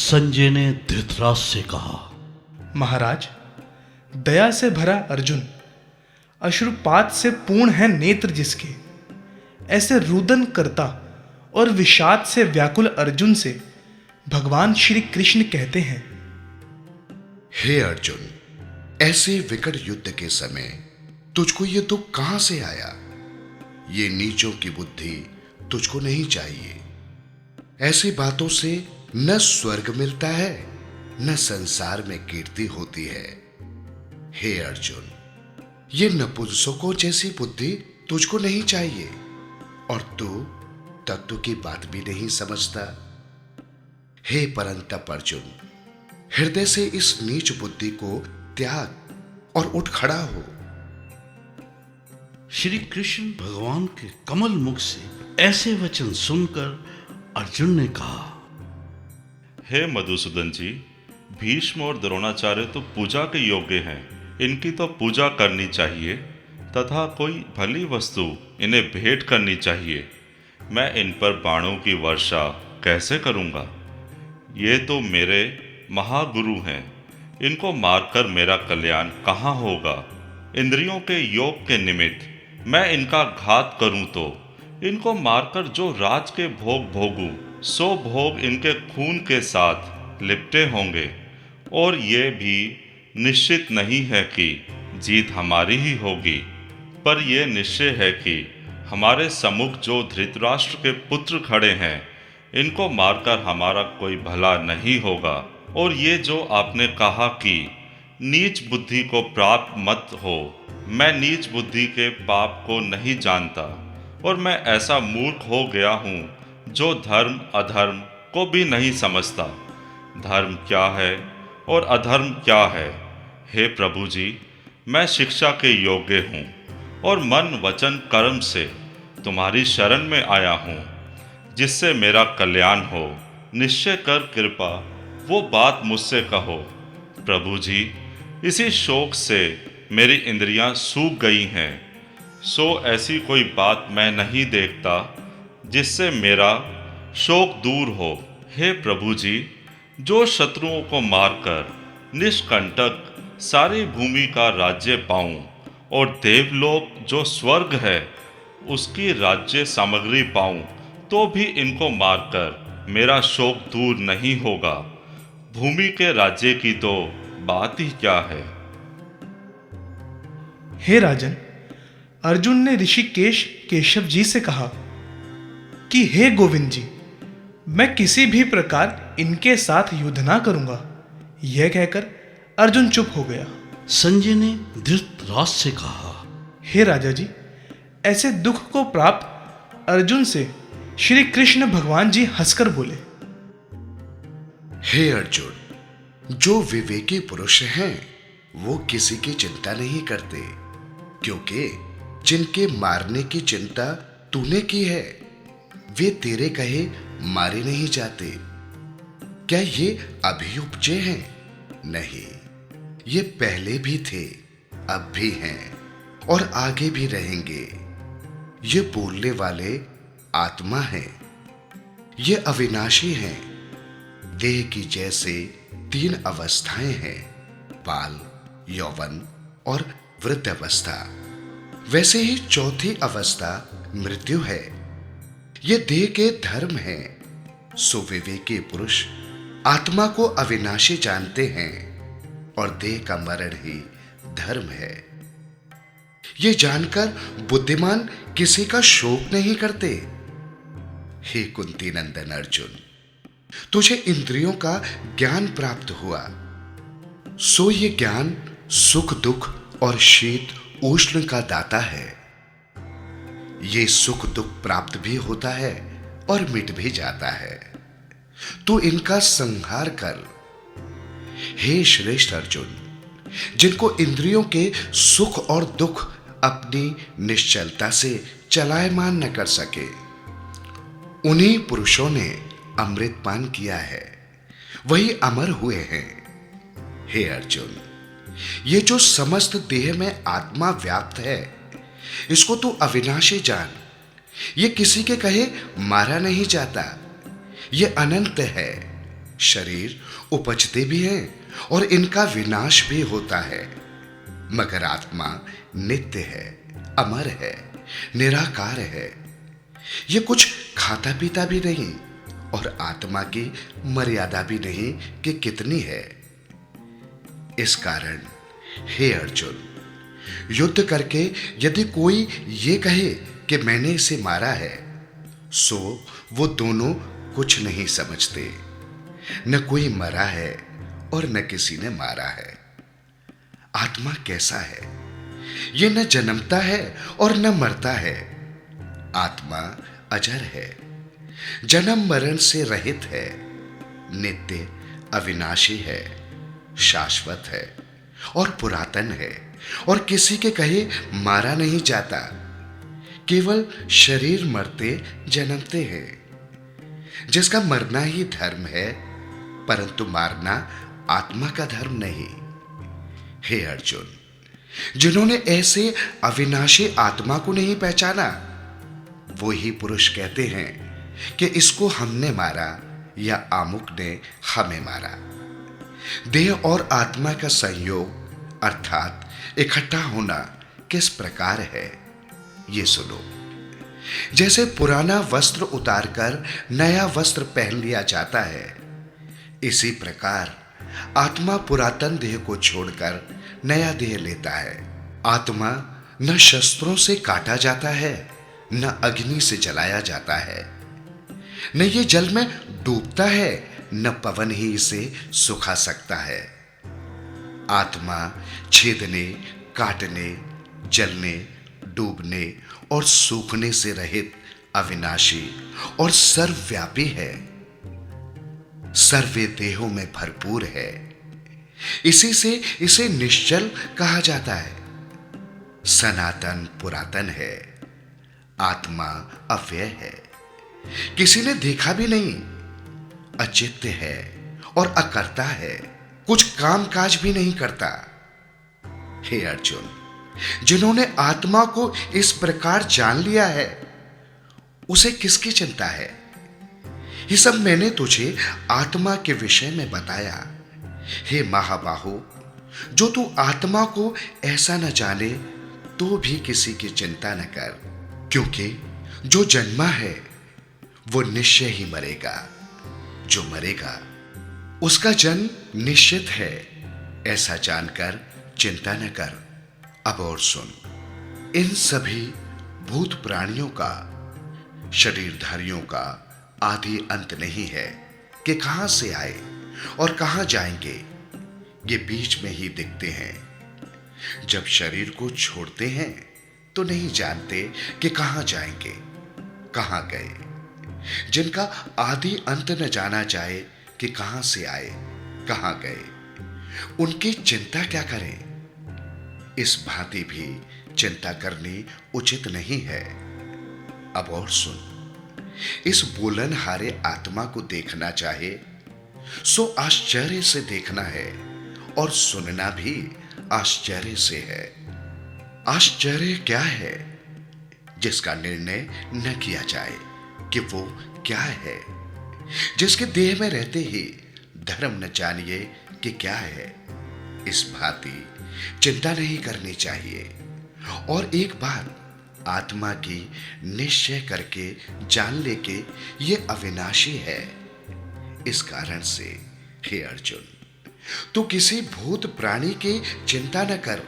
संजय ने धृतराष्ट्र से कहा, महाराज, दया से भरा अर्जुन, अश्रुपात से पूर्ण है नेत्र जिसके, ऐसे रुदन करता और विषाद से व्याकुल अर्जुन से भगवान श्री कृष्ण कहते हैं, हे अर्जुन, ऐसे विकट युद्ध के समय तुझको ये दुख कहां से आया? ये नीचों की बुद्धि तुझको नहीं चाहिए। ऐसी बातों से न स्वर्ग मिलता है न संसार में कीर्ति होती है। हे अर्जुन, ये नपुंसकों जैसी बुद्धि तुझको नहीं चाहिए और तू तत्व की बात भी नहीं समझता। हे परंतप अर्जुन, हृदय से इस नीच बुद्धि को त्याग और उठ खड़ा हो। श्री कृष्ण भगवान के कमल मुख से ऐसे वचन सुनकर अर्जुन ने कहा, हे मधुसूदन जी, भीष्म और द्रोणाचार्य तो पूजा के योग्य हैं, इनकी तो पूजा करनी चाहिए तथा कोई भली वस्तु इन्हें भेंट करनी चाहिए। मैं इन पर बाणों की वर्षा कैसे करूंगा? ये तो मेरे महागुरु हैं, इनको मारकर मेरा कल्याण कहाँ होगा? इंद्रियों के योग के निमित्त मैं इनका घात करूं तो इनको मारकर जो राज के भोग भोगूं, सो भोग इनके खून के साथ लिपटे होंगे और ये भी निश्चित नहीं है कि जीत हमारी ही होगी, पर यह निश्चय है कि हमारे सम्मुख जो धृतराष्ट्र के पुत्र खड़े हैं, इनको मारकर हमारा कोई भला नहीं होगा। और ये जो आपने कहा कि नीच बुद्धि को प्राप्त मत हो, मैं नीच बुद्धि के पाप को नहीं जानता और मैं ऐसा मूर्ख हो गया हूँ जो धर्म अधर्म को भी नहीं समझता। धर्म क्या है और अधर्म क्या है? हे प्रभु जी, मैं शिक्षा के योग्य हूँ और मन वचन कर्म से तुम्हारी शरण में आया हूँ, जिससे मेरा कल्याण हो। निश्चय कर कृपा वो बात मुझसे कहो। प्रभु जी, इसी शोक से मेरी इंद्रियां सूख गई हैं, सो ऐसी कोई बात मैं नहीं देखता जिससे मेरा शोक दूर हो। हे प्रभु जी, जो शत्रुओं को मारकर निष्कंटक सारी भूमि का राज्य पाऊं और देवलोक जो स्वर्ग है उसकी राज्य सामग्री पाऊं, तो भी इनको मारकर मेरा शोक दूर नहीं होगा। भूमि के राज्य की तो बात ही क्या है। हे राजन, अर्जुन ने ऋषिकेश केशव जी से कहा कि हे गोविंद जी, मैं किसी भी प्रकार इनके साथ युद्ध ना करूंगा। यह कहकर अर्जुन चुप हो गया। संजय ने धृतराष्ट्र से कहा, हे राजा जी, ऐसे दुख को प्राप्त अर्जुन से श्री कृष्ण भगवान जी हंसकर बोले, हे अर्जुन, जो विवेकी पुरुष हैं वो किसी की चिंता नहीं करते, क्योंकि जिनके मारने की चिंता तूने की है वे तेरे कहे मारे नहीं जाते। क्या ये अभी उपजे हैं? नहीं, ये पहले भी थे, अब भी हैं और आगे भी रहेंगे। ये बोलने वाले आत्मा हैं, ये अविनाशी हैं। देह की जैसे 3 अवस्थाएं हैं, बाल, यौवन और वृद्ध अवस्था, वैसे ही चौथी अवस्था मृत्यु है। ये देह के धर्म हैं। सो विवेकी पुरुष आत्मा को अविनाशी जानते हैं और देह का मरण ही धर्म है। ये जानकर बुद्धिमान किसी का शोक नहीं करते। हे कुंती नंदन अर्जुन, तुझे इंद्रियों का ज्ञान प्राप्त हुआ, सो ये ज्ञान सुख दुख और शीत उष्ण का दाता है। ये सुख दुख प्राप्त भी होता है और मिट भी जाता है। तू इनका संहार कर। हे श्रेष्ठ अर्जुन, जिनको इंद्रियों के सुख और दुख अपनी निश्चलता से चलायमान न कर सके, उन्हीं पुरुषों ने अमृत पान किया है, वही अमर हुए हैं। हे अर्जुन, ये जो समस्त देह में आत्मा व्याप्त है, इसको तू अविनाशी जान। ये किसी के कहे मारा नहीं जाता, ये अनंत है, शरीर उपजते भी हैं और इनका विनाश भी होता है, मगर आत्मा नित्य है, अमर है, निराकार है। ये कुछ खाता पीता भी नहीं और आत्मा की मर्यादा भी नहीं कि कितनी है। इस कारण हे अर्जुन, युद्ध करके यदि कोई ये कहे कि मैंने इसे मारा है, सो वो दोनों कुछ नहीं समझते। न कोई मरा है और न किसी ने मारा है। आत्मा कैसा है? ये न जन्मता है और न मरता है। आत्मा अजर है, जन्म मरण से रहित है, नित्य अविनाशी है, शाश्वत है और पुरातन है, और किसी के कहे मारा नहीं जाता। केवल शरीर मरते जन्मते हैं। जिसका मरना ही धर्म है, परंतु मारना आत्मा का धर्म नहीं। हे अर्जुन, जिन्होंने ऐसे अविनाशी आत्मा को नहीं पहचाना, वो ही पुरुष कहते हैं कि इसको हमने मारा या आमुक ने हमें मारा। देह और आत्मा का संयोग अर्थात इकट्ठा होना किस प्रकार है, ये सुनो। जैसे पुराना वस्त्र उतारकर नया वस्त्र पहन लिया जाता है, इसी प्रकार आत्मा पुरातन देह को छोड़कर नया देह लेता है। आत्मा न शस्त्रों से काटा जाता है, न अग्नि से जलाया जाता है, न ये जल में डूबता है, न पवन ही इसे सुखा सकता है। आत्मा छेदने, काटने, जलने, डूबने और सूखने से रहित अविनाशी और सर्वव्यापी है, सर्वे देहों में भरपूर है। इसी से इसे निश्चल कहा जाता है। सनातन पुरातन है, आत्मा अव्यय है, किसी ने देखा भी नहीं, अचित्य है और अकर्ता है, कुछ काम काज भी नहीं करता। हे अर्जुन, जिन्होंने आत्मा को इस प्रकार जान लिया है, उसे किसकी चिंता है? ये सब मैंने तुझे आत्मा के विषय में बताया। हे महाबाहो, जो तू आत्मा को ऐसा न जाने तो भी किसी की चिंता न कर, क्योंकि जो जन्मा है वो निश्चय ही मरेगा। जो मरेगा उसका जन्म निश्चित है, ऐसा जानकर चिंता न कर। अब और सुन, इन सभी भूत प्राणियों का, शरीरधारियों का आदि अंत नहीं है कि कहां से आए और कहां जाएंगे। ये बीच में ही दिखते हैं। जब शरीर को छोड़ते हैं तो नहीं जानते कि कहां जाएंगे, कहां गए। जिनका आदि अंत न जाना जाए कि कहां से आए, कहां गए, उनकी चिंता क्या करें? इस भांति भी चिंता करनी उचित नहीं है। अब और सुन, इस बोलनहारे आत्मा को देखना चाहे सो आश्चर्य से देखना है, और सुनना भी आश्चर्य से है। आश्चर्य क्या है जिसका निर्णय न किया जाए कि वो क्या है। जिसके देह में रहते ही धर्म न जानिए कि क्या है, इस भांति चिंता नहीं करनी चाहिए। और एक बार आत्मा की निश्चय करके जान ले कि ये अविनाशी है। इस कारण से हे अर्जुन, तू किसी भूत प्राणी की चिंता न कर।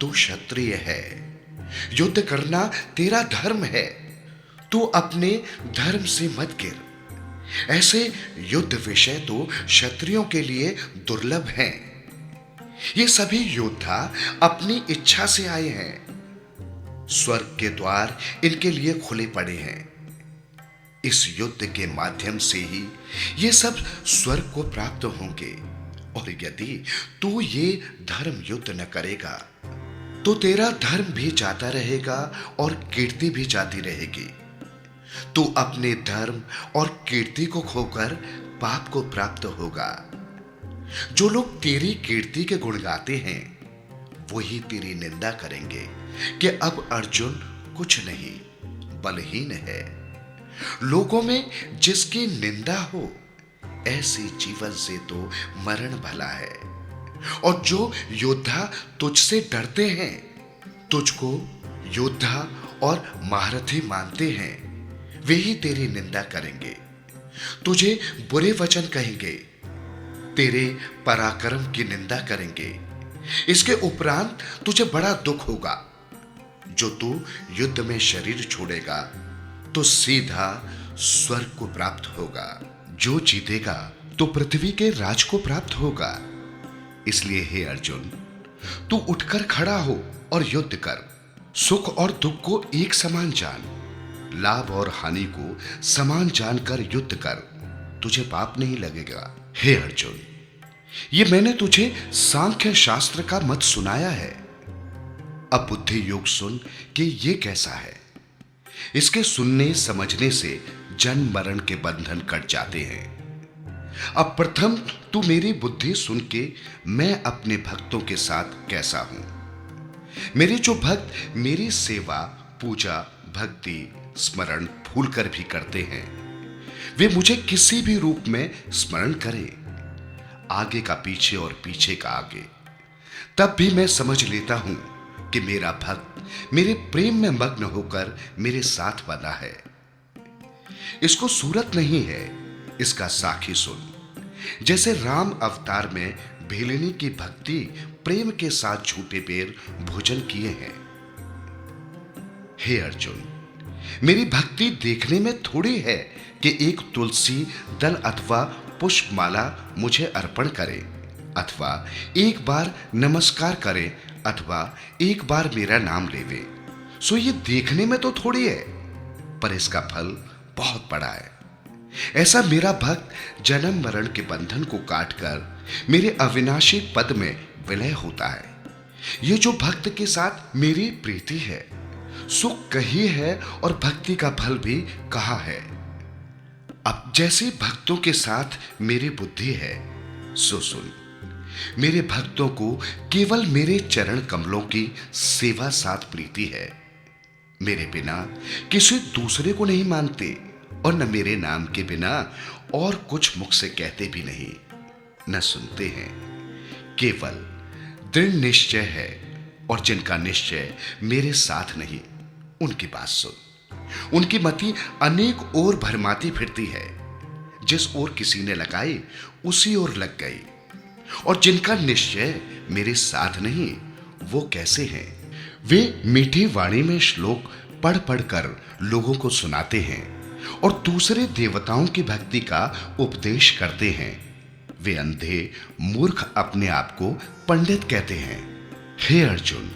तू क्षत्रिय है, युद्ध करना तेरा धर्म है। तू अपने धर्म से मत गिर। ऐसे युद्ध विषय तो क्षत्रियों के लिए दुर्लभ हैं। ये सभी योद्धा अपनी इच्छा से आए हैं। स्वर्ग के द्वार इनके लिए खुले पड़े हैं। इस युद्ध के माध्यम से ही ये सब स्वर्ग को प्राप्त होंगे। और यदि तू ये धर्म युद्ध न करेगा तो तेरा धर्म भी जाता रहेगा और कीर्ति भी जाती रहेगी। तू अपने धर्म और कीर्ति को खोकर पाप को प्राप्त होगा। जो लोग तेरी कीर्ति के गुण गाते हैं वही तेरी निंदा करेंगे कि अब अर्जुन कुछ नहीं, बलहीन है। लोगों में जिसकी निंदा हो ऐसे जीवन से तो मरण भला है। और जो योद्धा तुझसे डरते हैं, तुझको योद्धा और महारथी मानते हैं, वे ही तेरी निंदा करेंगे, तुझे बुरे वचन कहेंगे, तेरे पराक्रम की निंदा करेंगे। इसके उपरांत तुझे बड़ा दुख होगा। जो तू युद्ध में शरीर छोड़ेगा तो सीधा स्वर्ग को प्राप्त होगा। जो जीतेगा तो पृथ्वी के राज को प्राप्त होगा। इसलिए हे अर्जुन, तू उठकर खड़ा हो और युद्ध कर। सुख और दुख को एक समान जान, लाभ और हानि को समान जानकर युद्ध कर, तुझे पाप नहीं लगेगा। हे अर्जुन, ये मैंने तुझे सांख्य शास्त्र का मत सुनाया है। अब बुद्धि योग सुन कि ये कैसा है। इसके सुनने समझने से जन्म मरण के बंधन कट जाते हैं। अब प्रथम तू मेरी बुद्धि सुन के मैं अपने भक्तों के साथ कैसा हूं। मेरे जो भक्त मेरी सेवा, पूजा, भक्ति, स्मरण भूल कर भी करते हैं, वे मुझे किसी भी रूप में स्मरण करें, आगे का पीछे और पीछे का आगे, तब भी मैं समझ लेता हूं कि मेरा भक्त मेरे प्रेम में मग्न होकर मेरे साथ बना है। इसको सूरत नहीं है, इसका साखी सुन। जैसे राम अवतार में भेलिनी की भक्ति प्रेम के साथ झूठे पेड़ भोजन किए हैं। हे अर्जुन, मेरी भक्ति देखने में थोड़ी है कि एक तुलसी दल अथवा पुष्पमाला मुझे अर्पण करे, अथवा एक बार नमस्कार करे, अथवा एक बार मेरा नाम लेवे। सो ये देखने में तो थोड़ी है, पर इसका फल बहुत बड़ा है। ऐसा मेरा भक्त जन्म मरण के बंधन को काटकर मेरे अविनाशी पद में विलय होता है। ये जो भक्त के साथ मेरी प्रीति है, सुख कही है और भक्ति का फल भी कहा है। अब जैसे भक्तों के साथ मेरी बुद्धि है, सो सुन। मेरे भक्तों को केवल मेरे चरण कमलों की सेवा साथ प्रीति है। मेरे बिना किसी दूसरे को नहीं मानते और न मेरे नाम के बिना और कुछ मुख से कहते भी नहीं, न सुनते हैं। केवल दृढ़ निश्चय है, और जिनका निश्चय मेरे साथ नहीं, उनकी बात सुन। उनकी मति अनेक ओर भरमाती फिरती है, जिस ओर किसी ने लगाई उसी ओर लग गई। और जिनका निश्चय मेरे साथ नहीं, वो कैसे हैं? वे मीठी वाणी में श्लोक पढ़ पढ़ कर लोगों को सुनाते हैं और दूसरे देवताओं की भक्ति का उपदेश करते हैं। वे अंधे मूर्ख अपने आप को पंडित कहते हैं। हे अर्जुन,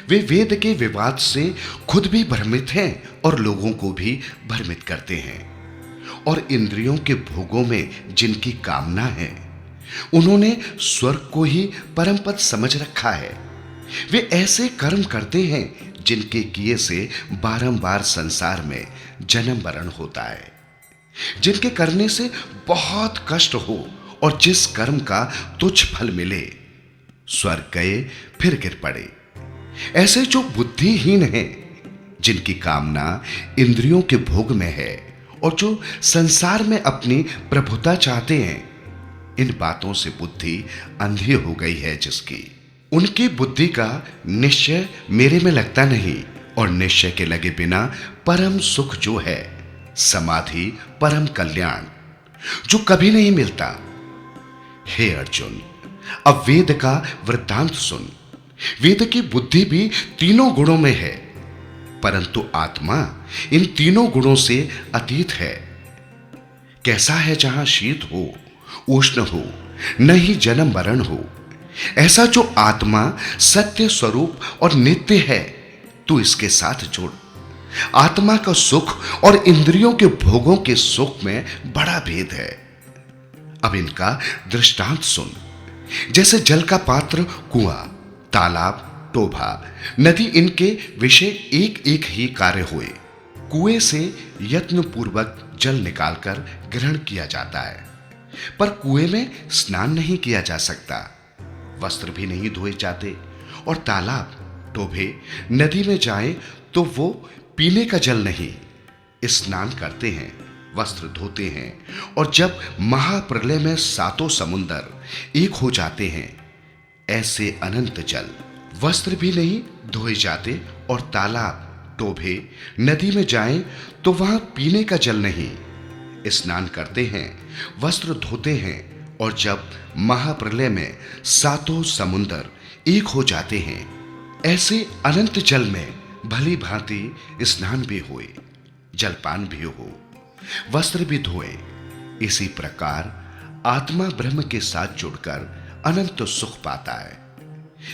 वे वेद के विवाद से खुद भी भ्रमित हैं और लोगों को भी भ्रमित करते हैं। और इंद्रियों के भोगों में जिनकी कामना है, उन्होंने स्वर्ग को ही परम पद समझ रखा है। वे ऐसे कर्म करते हैं जिनके किए से बारंबार संसार में जन्म मरण होता है, जिनके करने से बहुत कष्ट हो और जिस कर्म का तुच्छ फल मिले, स्वर्ग गए फिर गिर पड़े। ऐसे जो बुद्धिहीन हैं, जिनकी कामना इंद्रियों के भोग में है और जो संसार में अपनी प्रभुता चाहते हैं, इन बातों से बुद्धि अंधी हो गई है जिसकी, उनकी बुद्धि का निश्चय मेरे में लगता नहीं। और निश्चय के लगे बिना परम सुख जो है, समाधि परम कल्याण, जो कभी नहीं मिलता। हे अर्जुन, अब वेद का वृत्तांत सुन। वेद की बुद्धि भी तीनों गुणों में है, परंतु आत्मा इन तीनों गुणों से अतीत है। कैसा है जहां शीत हो, उष्ण हो, न ही जन्म मरण हो, ऐसा जो आत्मा सत्य स्वरूप और नित्य है, तू इसके साथ जुड़। आत्मा का सुख और इंद्रियों के भोगों के सुख में बड़ा भेद है। अब इनका दृष्टांत सुन। जैसे जल का पात्र कुआं, तालाब, टोभा, नदी, इनके विषय एक एक ही कार्य हुए। कुएं से यत्न पूर्वक जल निकालकर ग्रहण किया जाता है, पर कुएं में स्नान नहीं किया जा सकता, वस्त्र भी नहीं धोए जाते। और तालाब, टोभे, नदी में जाएं तो वो पीने का जल नहीं, स्नान करते हैं, वस्त्र धोते हैं और जब महाप्रलय में सातों समुंदर एक हो जाते हैं, ऐसे अनंत जल वस्त्र भी नहीं धोए जाते और तालाब, टोभे, नदी में जाएं तो वहां पीने का जल नहीं। स्नान करते हैं, वस्त्र धोते हैं और जब महाप्रलय में सातों समुंदर एक हो जाते हैं, ऐसे अनंत जल में भली भांति स्नान भी होए, जलपान भी हो, वस्त्र भी धोए। इसी प्रकार आत्मा ब्रह्म के साथ जुड़कर अनंत सुख पाता है।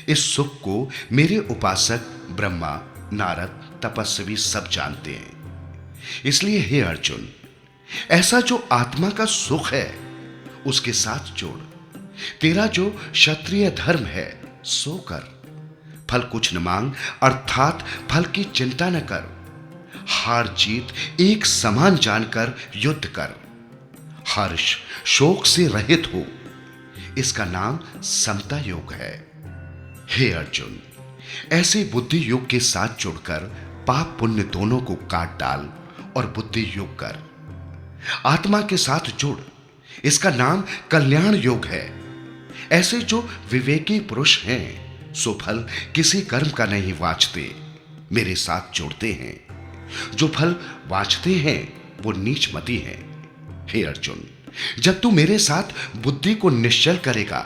इस सुख को मेरे उपासक ब्रह्मा, नारद, तपस्वी सब जानते हैं। इसलिए हे अर्जुन, ऐसा जो आत्मा का सुख है उसके साथ जोड़। तेरा जो क्षत्रिय धर्म है सो कर। फल कुछ न मांग, अर्थात फल की चिंता न कर। हार जीत एक समान जानकर युद्ध कर। हर्ष शोक से रहित हो। इसका नाम समता योग है। हे अर्जुन, ऐसे बुद्धि योग के साथ जुड़कर पाप पुण्य दोनों को काट डाल और बुद्धि योग कर। आत्मा के साथ जुड़। इसका नाम कल्याण योग है। ऐसे जो विवेकी पुरुष हैं सो फल किसी कर्म का नहीं वांछते, मेरे साथ जुड़ते हैं। जो फल वांछते हैं वो नीच मति हैं। हे अर्जुन, जब तू मेरे साथ बुद्धि को निश्चल करेगा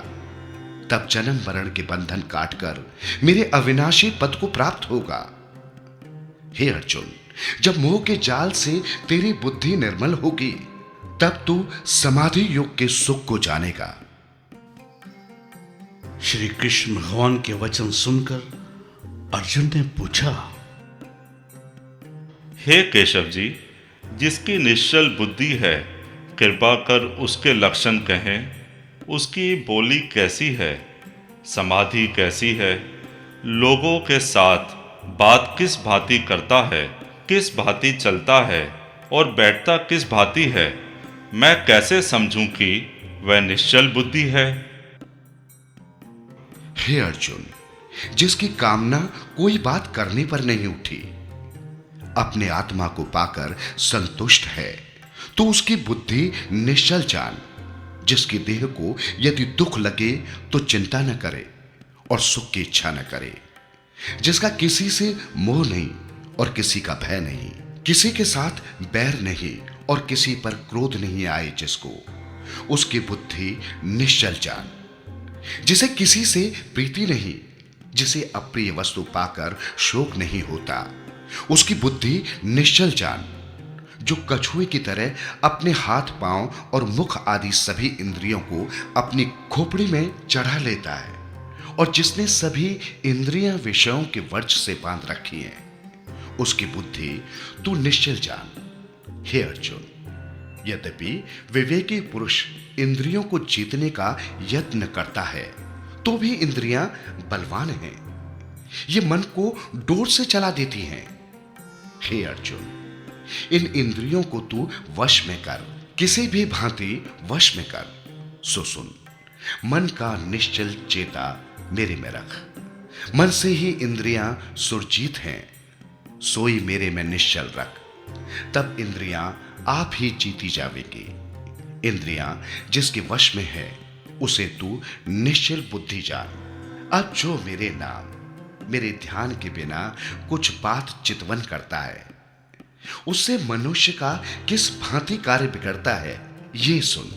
तब जन्म मरण के बंधन काटकर मेरे अविनाशी पद को प्राप्त होगा। हे अर्जुन, जब मोह के जाल से तेरी बुद्धि निर्मल होगी तब तू समाधि योग के सुख को जानेगा। श्री कृष्ण भगवान के वचन सुनकर अर्जुन ने पूछा, हे केशव जी, जिसकी निश्चल बुद्धि है कृपा कर उसके लक्षण कहें। उसकी बोली कैसी है, समाधि कैसी है, लोगों के साथ बात किस भांति करता है, किस भांति चलता है और बैठता किस भांति है, मैं कैसे समझूं कि वह निश्चल बुद्धि है। हे अर्जुन, जिसकी कामना कोई बात करने पर नहीं उठी, अपने आत्मा को पाकर संतुष्ट है, तो उसकी बुद्धि निश्चल जान। जिसकी देह को यदि दुख लगे तो चिंता न करे और सुख की इच्छा न करे। जिसका किसी से मोह नहीं और किसी का भय नहीं, किसी के साथ बैर नहीं और किसी पर क्रोध नहीं आए, जिसको उसकी बुद्धि निश्चल जान। जिसे किसी से प्रीति नहीं, जिसे अप्रिय वस्तु पाकर शोक नहीं होता, उसकी बुद्धि निश्चल जान। जो कछुए की तरह अपने हाथ, पांव और मुख आदि सभी इंद्रियों को अपनी खोपड़ी में चढ़ा लेता है और जिसने सभी इंद्रियां विषयों के वर्ज से बांध रखी हैं, उसकी बुद्धि तू निश्चल जान। हे अर्जुन, यद्यपि विवेकी पुरुष इंद्रियों को जीतने का यत्न करता है तो भी इंद्रियां बलवान हैं। ये मन को डोर से चला देती हैं। हे अर्जुन, इन इंद्रियों को तू वश में कर, किसी भी भांति वश में कर। सो सुन, मन का निश्चल चेता मेरे में रख। मन से ही इंद्रियां सुरजीत हैं, सोई मेरे में निश्चल रख। तब इंद्रियां आप ही जीती जावेगी। इंद्रियां जिसके वश में है उसे तू निश्चल बुद्धि जान। अब जो मेरे नाम, मेरे ध्यान के बिना कुछ बात चितवन करता है, उससे मनुष्य का किस भांति कार्य बिगड़ता है ये सुन।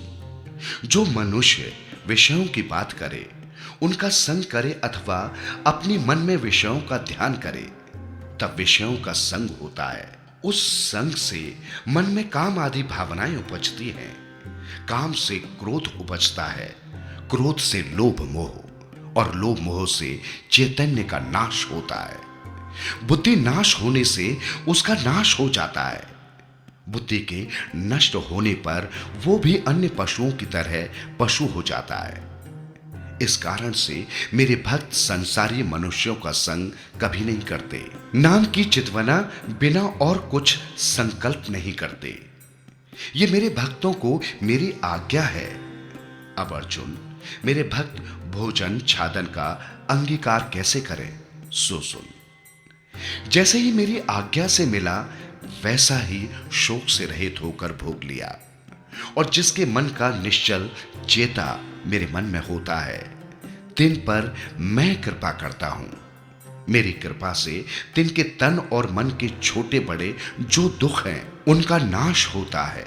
जो मनुष्य विषयों की बात करे, उनका संग करे अथवा अपनी मन में विषयों का ध्यान करे, तब विषयों का संग होता है। उस संग से मन में काम आदि भावनाएं उपजती हैं। काम से क्रोध उपजता है, क्रोध से लोभ मोह और लोभ मोह से चैतन्य का नाश होता है। बुद्धि नाश होने से उसका नाश हो जाता है। बुद्धि के नष्ट होने पर वो भी अन्य पशुओं की तरह पशु हो जाता है। इस कारण से मेरे भक्त संसारी मनुष्यों का संग कभी नहीं करते, नाम की चितवना बिना और कुछ संकल्प नहीं करते। ये मेरे भक्तों को मेरी आज्ञा है। अब अर्जुन, मेरे भक्त भोजन छादन का अंगीकार कैसे करें सो सुन। जैसे ही मेरी आज्ञा से मिला वैसा ही शोक से रहित होकर भोग लिया। और जिसके मन का निश्चल चेता मेरे मन में होता है, तिन पर मैं कृपा करता हूं। मेरी कृपा से तिनके तन और मन के छोटे बड़े जो दुख हैं उनका नाश होता है,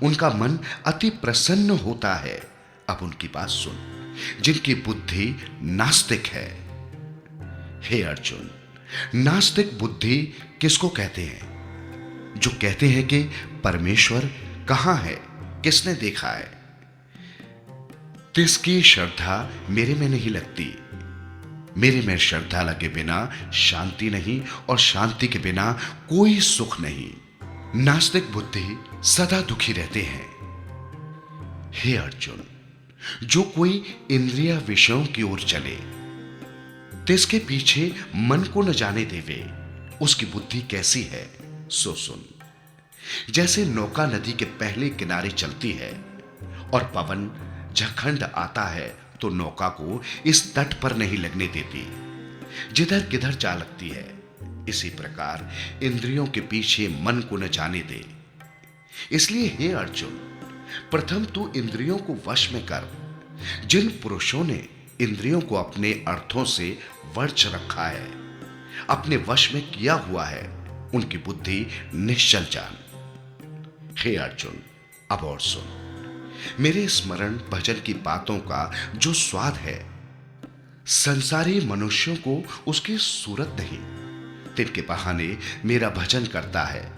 उनका मन अति प्रसन्न होता है। अब उनकी बात सुन, जिनकी बुद्धि नास्तिक है। हे अर्जुन, नास्तिक बुद्धि किसको कहते हैं? जो कहते हैं कि परमेश्वर कहां है, किसने देखा है। तिसकी श्रद्धा मेरे में नहीं लगती। मेरे में श्रद्धा लगे बिना शांति नहीं, और शांति के बिना कोई सुख नहीं। नास्तिक बुद्धि सदा दुखी रहते हैं। हे अर्जुन, जो कोई इंद्रिय विषयों की ओर चले, तिसके पीछे मन को न जाने देवे, उसकी बुद्धि कैसी है सो सुन। जैसे नौका नदी के पहले किनारे चलती है और पवन झखंड आता है तो नौका को इस तट पर नहीं लगने देती, जिधर किधर जा लगती है। इसी प्रकार इंद्रियों के पीछे मन को न जाने दे। इसलिए हे अर्जुन, प्रथम तू इंद्रियों को वश में कर। जिन पुरुषों ने इंद्रियों को अपने अर्थों से वर्च रखा है, अपने वश में किया हुआ है, उनकी बुद्धि निश्चल जान। हे अर्जुन, अब और सुन। मेरे स्मरण भजन की बातों का जो स्वाद है, संसारी मनुष्यों को उसकी सूरत नहीं। तिनके बहाने मेरा भजन करता है,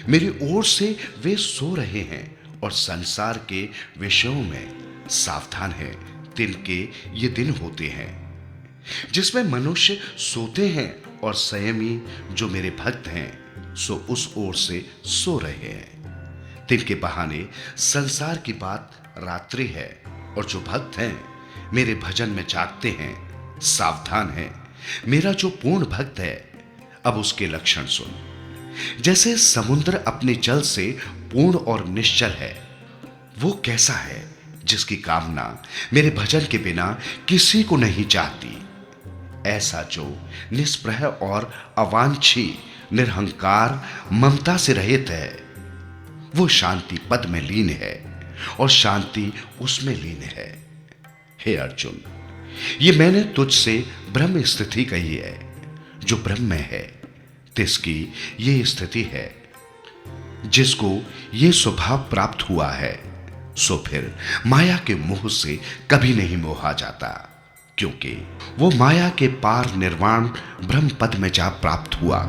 मेरी ओर से वे सो रहे हैं और संसार के विषयों में सावधान है। तिनके ये दिन होते हैं जिसमें मनुष्य सोते हैं, और संयमी जो मेरे भक्त हैं सो उस ओर से सो रहे हैं। तिनके बहाने संसार की बात रात्रि है, और जो भक्त हैं मेरे भजन में जागते हैं, सावधान हैं। मेरा जो पूर्ण भक्त है, अब उसके लक्षण सुन। जैसे समुद्र अपने जल से पूर्ण और निश्चल है, वो कैसा है जिसकी कामना मेरे भजन के बिना किसी को नहीं चाहती। ऐसा जो निष्प्रह और अवांछी, निरहंकार, ममता से रहित है, वो शांति पद में लीन है और शांति उसमें लीन है। हे अर्जुन, ये मैंने तुझसे ब्रह्म स्थिति कही है। जो ब्रह्म में है तिसकी ये स्थिति है। जिसको ये स्वभाव प्राप्त हुआ है, सो फिर माया के मोह से कभी नहीं मोहा जाता, क्योंकि वो माया के पार निर्वाण ब्रह्म पद में जा प्राप्त हुआ।